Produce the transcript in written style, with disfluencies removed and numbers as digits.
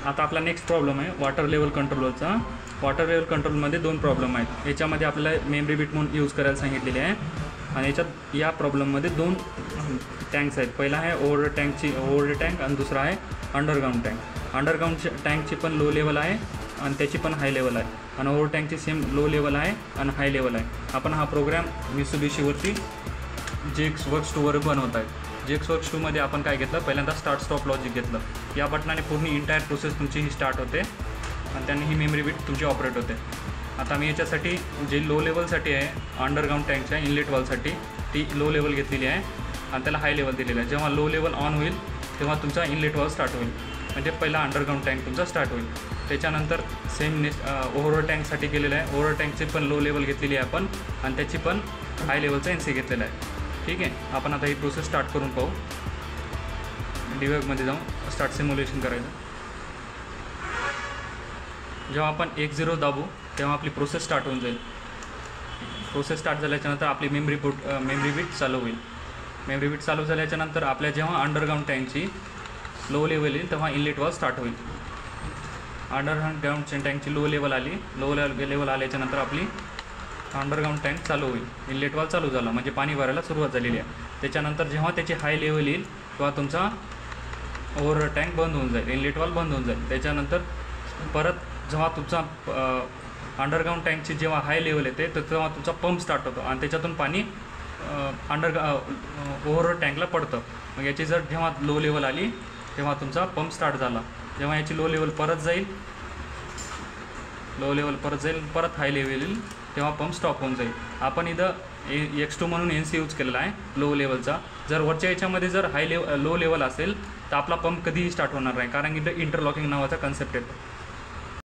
आता आपला next problem आहे वॉटर लेवल कंट्रोलरचा. वॉटर लेवल कंट्रोलमध्ये दोन प्रॉब्लेम आहेत. याच्यामध्ये आपल्याला मेमरी बिट म्हणून यूज करायला सांगितलेले आहे आणि याच्यात या प्रॉब्लेममध्ये दोन टँक्स आहेत. पहिला आहे ओव्हर टँक आणि दुसरा आहे अंडरग्राऊंड टँक. अंडरग्राऊंड टँकची पण लो लेवल आहे आणि त्याची पण हाय लेवल आहे आणि ओव्हर टँकची सेम लो लेवल आहे आणि हाय लेवल आहे. आपण हा प्रोग्राम मित्सुबिशीवरती GXWorks 2 वर बनवत आहे. GXWorks 2 मध्ये आपण काय घेतलं, पहिल्यांदा स्टार्ट स्टॉप लॉजिक घेतलं. या बटनाने पूर्ण इंटायर प्रोसेस तुमची ही स्टार्ट होते आणि त्यांनी ही मेमरी बिट तुमची ऑपरेट होते. आता मी याच्यासाठी जे लो लेवलसाठी आहे अंडरग्राऊंड टँकच्या इनलेट वॉलसाठी ती लो लेवल घेतलेली आहे आणि त्याला हाय लेवल दिलेलं आहे. जेव्हा लो लेवल ऑन होईल तेव्हा तुमचा इनलेट वॉल स्टार्ट होईल, म्हणजे पहिला अंडरग्राऊंड टँक तुमचा स्टार्ट होईल. त्याच्यानंतर सेम ओव्हर टँकसाठी केलेलं आहे. ओव्हर टँकची पण लो लेवल घेतलेली आहे आपण आणि त्याची पण हाय लेवलचा NC घेतलेला आहे. ठीक आहे, आपण आता ही प्रोसेस स्टार्ट करून पाहू. डिबगमध्ये जाऊन स्टार्ट सिम्युलेशन करायचं. जेव्हा आपण 1-0 दाबू तेव्हा आपली प्रोसेस स्टार्ट होऊन जाईल. प्रोसेस स्टार्ट झाल्याच्यानंतर आपली मेमरी बिट चालू होईल. मेमरी बिट चालू झाल्याच्यानंतर आपल्या जेव्हा अंडरग्राऊंड टँकची लो लेवल येईल तेव्हा इनलेट वॉल स्टार्ट होईल. अंडरग्राऊंड टँकची लो लेवल आली, लो लेवल आल्याच्यानंतर आपली अंडरग्राऊंड टँक चालू होईल. इनलेट वॉल चालू झाला म्हणजे पाणी भरायला सुरुवात झालेली आहे. त्याच्यानंतर जेव्हा त्याची हाय लेवल येईल तेव्हा तुमचा ओव्हर टँक बंद होऊन जाईल, इनलेट वॉल बंद होऊन जाईल. त्याच्यानंतर परत जेव्हा तुमचा अंडरग्राऊंड टँकची जेव्हा हाय लेवल येते तर तेव्हा तुमचा पंप स्टार्ट होतो आणि त्याच्यातून पाणी ओव्हर टँकला पडतं. मग याची जर जेव्हा लो लेवल आली तेव्हा तुमचा पंप स्टार्ट झाला. जेव्हा याची लो लेवल परत जाईल, परत हाय लेवल येईल तेव्हा पंप स्टॉप होऊन जाईल. आपण इथं X2 म्हणून NC यूज केलेला आहे लो लेवलचा. जर वरच्या याच्यामध्ये जर लो लेवल असेल तर आपला पंप कधीही स्टार्ट होणार नाही, कारण इथं इंटरलॉकिंग नावाचा कन्सेप्ट येतो.